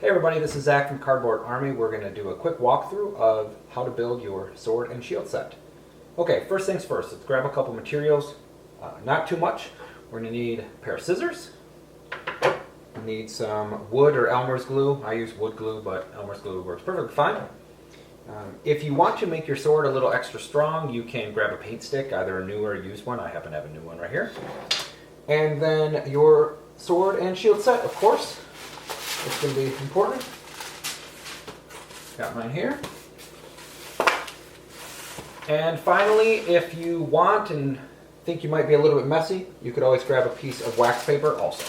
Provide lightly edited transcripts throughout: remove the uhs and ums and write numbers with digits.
Hey everybody, this is Zach from Cardboard Army. We're going to do a quick walkthrough of how to build your sword and shield set. Okay, first things first, let's grab a couple materials. Not too much. We're going to need a pair of scissors. We need some wood or Elmer's glue. I use wood glue, but Elmer's glue works perfectly fine. If you want to make your sword a little extra strong, you can grab a paint stick, either a new or a used one. I happen to have a new one right here. And then your sword and shield set, of course. It's going to be important. Got mine here. And finally, if you want and think you might be a little bit messy, you could always grab a piece of wax paper also.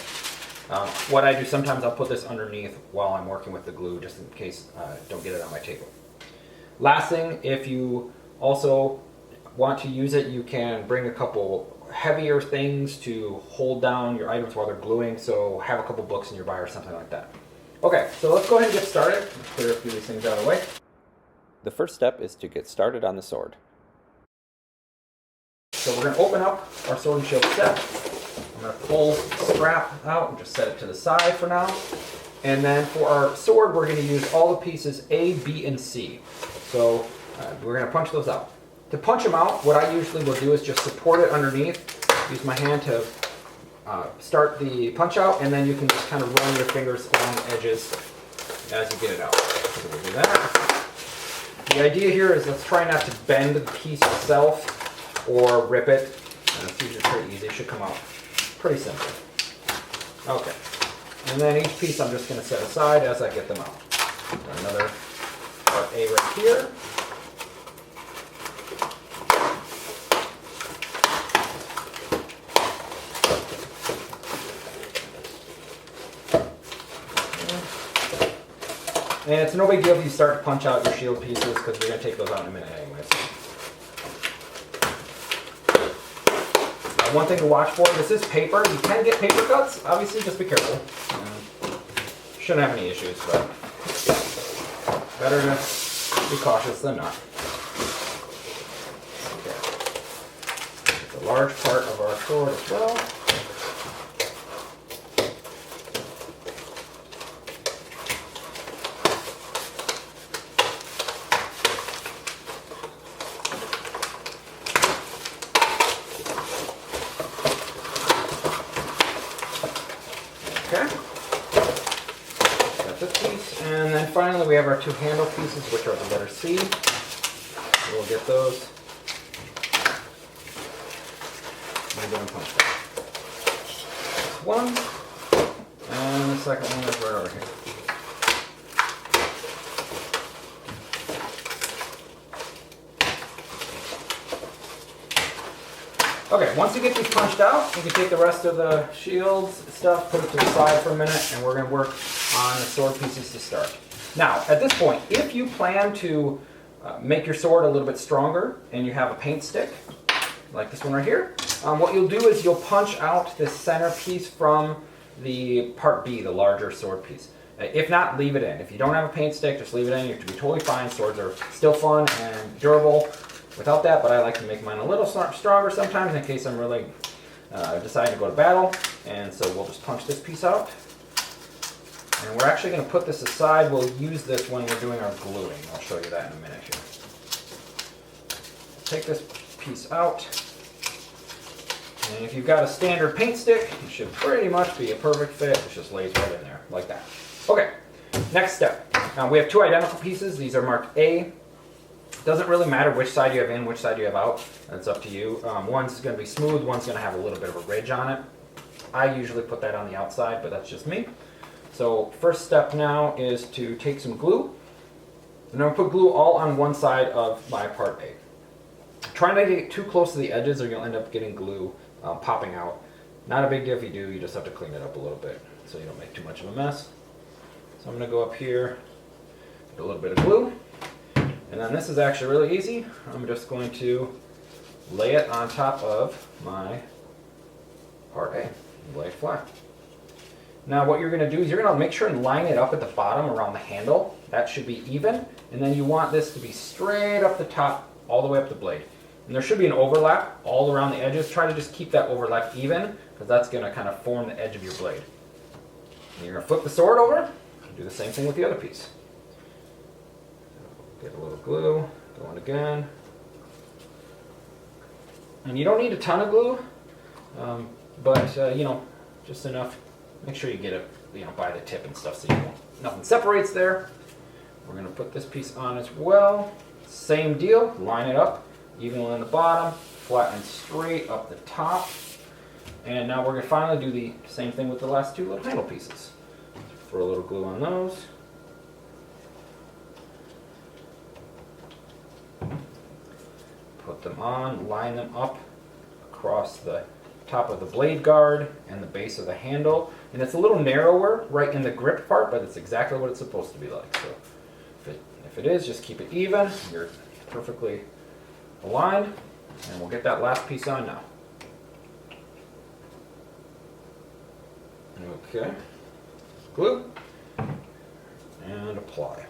What I do sometimes, I'll put this underneath while I'm working with the glue, just in case I don't get it on my table. Last thing, if you also want to use it, you can bring a couple heavier things to hold down your items while they're gluing, so have a couple books nearby or something like that. Okay, so let's go ahead and get started. Let's clear a few of these things out of the way. The first step is to get started on the sword. So we're going to open up our sword and shield set. I'm going to pull the strap out and just set it to the side for now. And then for our sword, we're going to use all the pieces A, B, and C. So we're going to punch those out. To punch them out, what I usually will do is just support it underneath. Use my hand to start the punch out, and then you can just kind of run your fingers along the edges as you get it out. So we'll do that. The idea here is let's try not to bend the piece itself or rip it. And it's usually pretty easy. It should come out pretty simple. Okay. And then each piece I'm just going to set aside as I get them out. Another part A right here. And it's no big deal if you start to punch out your shield pieces, because we're going to take those out in a minute anyways. One thing to watch for, this is paper. You can get paper cuts, obviously, just be careful. Shouldn't have any issues, but better to be cautious than not. Okay. It's a large part of our sword as well. Okay, got this piece, and then finally we have our two handle pieces, which are the letter C. We'll get those. And then punch that. One, and the second one is right over here. Okay, once you get these punched out, you can take the rest of the shields stuff, put it to the side for a minute, and we're going to work on the sword pieces to start. Now, at this point, if you plan to make your sword a little bit stronger and you have a paint stick, like this one right here, what you'll do is you'll punch out this center piece from the part B, the larger sword piece. If not, leave it in. If you don't have a paint stick, just leave it in. You're going to be totally fine. Swords are still fun and durable without that, but I like to make mine a little stronger sometimes in case I'm really deciding to go to battle. And so we'll just punch this piece out. And we're actually going to put this aside. We'll use this when we're doing our gluing. I'll show you that in a minute here. Take this piece out. And if you've got a standard paint stick, it should pretty much be a perfect fit. It just lays right in there, like that. Okay, next step. We have two identical pieces. These are marked A. Doesn't really matter which side you have in, which side you have out. That's up to you. One's going to be smooth, one's going to have a little bit of a ridge on it. I usually put that on the outside, but that's just me. So first step now is to take some glue. And I'm going to put glue all on one side of my part A. Try not to get too close to the edges or you'll end up getting glue popping out. Not a big deal if you do, you just have to clean it up a little bit so you don't make too much of a mess. So I'm going to go up here, get a little bit of glue. And then this is actually really easy. I'm just going to lay it on top of my part A, lay it flat. Now what you're going to do is you're going to make sure and line it up at the bottom around the handle. That should be even. And then you want this to be straight up the top, all the way up the blade. And there should be an overlap all around the edges. Try to just keep that overlap even, because that's going to kind of form the edge of your blade. And you're going to flip the sword over, Do the same thing with the other piece. Get a little glue, going again. And you don't need a ton of glue, but you know, just enough. Make sure you get it, you know, by the tip and stuff so nothing separates there. We're going to put this piece on as well. Same deal, line it up, evenly on the bottom, flat and straight up the top. And now we're going to finally do the same thing with the last two little handle pieces. Throw a little glue on those. Put them on, line them up across the top of the blade guard and the base of the handle. And it's a little narrower right in the grip part, but it's exactly what it's supposed to be like. So if it is, just keep it even. You're perfectly aligned. And we'll get that last piece on now. Okay. Glue. And apply.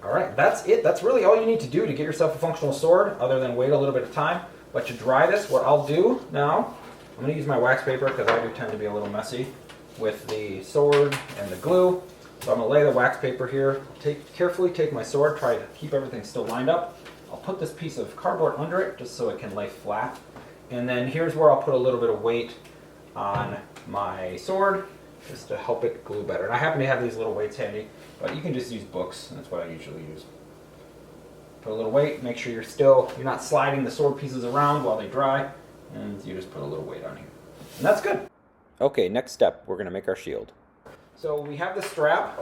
Alright, that's it. That's really all you need to do to get yourself a functional sword, other than wait a little bit of time. But to dry this, what I'll do now, I'm going to use my wax paper because I do tend to be a little messy with the sword and the glue. So I'm going to lay the wax paper here, carefully take my sword, try to keep everything still lined up. I'll put this piece of cardboard under it just so it can lay flat. And then here's where I'll put a little bit of weight on my sword just to help it glue better. And I happen to have these little weights handy, but you can just use books. That's what I usually use. Put a little weight, make sure you're not sliding the sword pieces around while they dry, and you just put a little weight on here. And that's good. Okay, next step, we're going to make our shield. So we have the strap.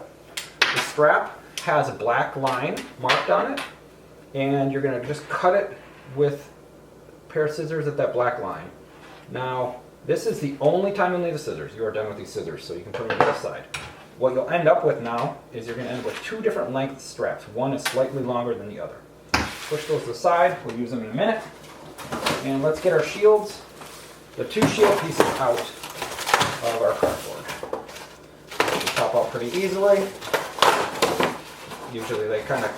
The strap has a black line marked on it, and you're going to just cut it with a pair of scissors at that black line. Now, this is the only time you'll need the scissors. You are done with these scissors, so you can put them to the side. What you'll end up with now is you're going to end up with two different length straps. One is slightly longer than the other. Push those to the side. We'll use them in a minute. And let's get our shields, the two shield pieces out of our cardboard. They pop out pretty easily. Usually they kind of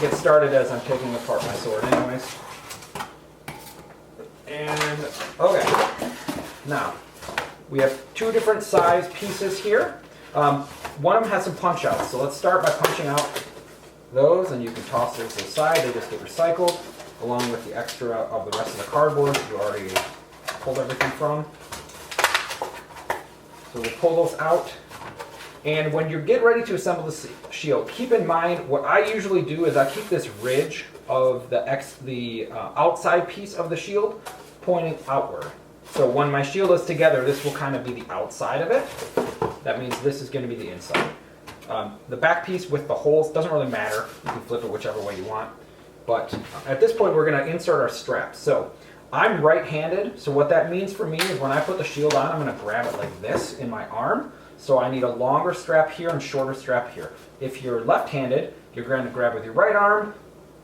get started as I'm taking apart my sword anyways. And, okay. Now, we have two different size pieces here. One of them has some punch outs, so let's start by punching out those, and you can toss those to the side. They just get recycled, along with the extra of the rest of the cardboard that you already pulled everything from. So we'll pull those out. And when you get ready to assemble the shield, keep in mind what I usually do is I keep this ridge of the outside piece of the shield pointing outward. So when my shield is together, this will kind of be the outside of it. That means this is going to be the inside. The back piece with the holes doesn't really matter. You can flip it whichever way you want. But at this point, we're going to insert our straps. So I'm right-handed, so what that means for me is when I put the shield on, I'm going to grab it like this in my arm. So I need a longer strap here and shorter strap here. If you're left-handed, you're going to grab with your right arm.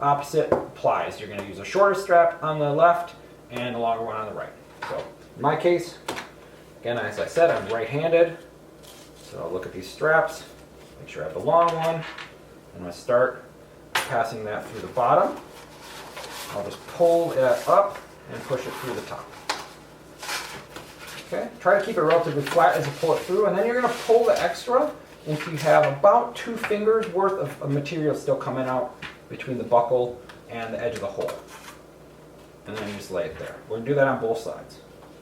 Opposite applies. You're going to use a shorter strap on the left and a longer one on the right. So in my case, again, as I said, I'm right-handed. So I'll look at these straps, make sure I have the long one. I'm going to start passing that through the bottom. I'll just pull it up and push it through the top. Okay, try to keep it relatively flat as you pull it through, and then you're going to pull the extra until you have about 2 fingers worth of material still coming out between the buckle and the edge of the hole. And then you just lay it there. We're going to do that on both sides.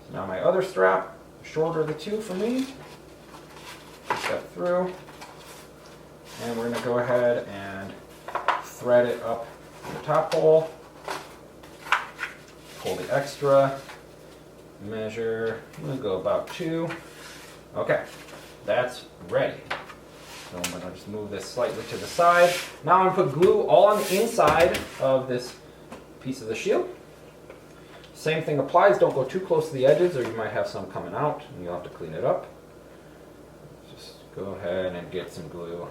So now my other strap, shorter of the two for me. Step through, and we're going to go ahead and thread it up the top hole, pull the extra, measure, I'm going to go about 2. Okay, that's ready. So I'm going to just move this slightly to the side. Now I'm going to put glue all on the inside of this piece of the shield. Same thing applies, don't go too close to the edges or you might have some coming out and you'll have to clean it up. Go ahead and get some glue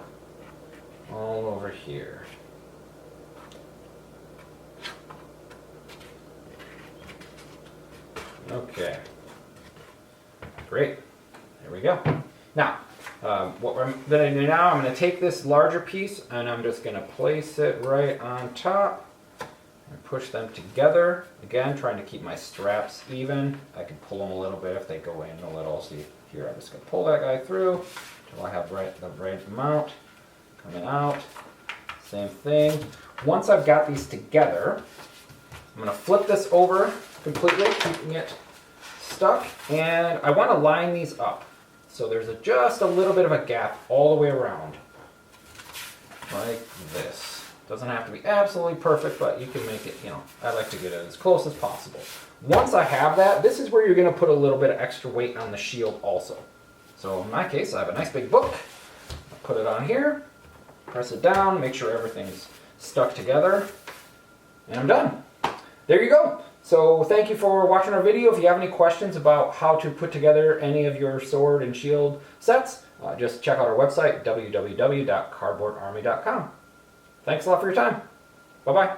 all over here. Okay. Great. There we go. Now, what I'm going to do now, I'm going to take this larger piece and I'm just going to place it right on top and push them together. Again, trying to keep my straps even. I can pull them a little bit if they go in a little. See here, I'm just going to pull that guy through. until I have the right amount coming out. Same thing. Once I've got these together, I'm going to flip this over completely, keeping it stuck, and I want to line these up. So there's just a little bit of a gap all the way around, like this. Doesn't have to be absolutely perfect, but you can make it, I like to get it as close as possible. Once I have that, this is where you're going to put a little bit of extra weight on the shield also. So in my case, I have a nice big book. I'll put it on here, press it down, make sure everything's stuck together, and I'm done. There you go. So thank you for watching our video. If you have any questions about how to put together any of your sword and shield sets, just check out our website, www.cardboardarmy.com. Thanks a lot for your time. Bye-bye.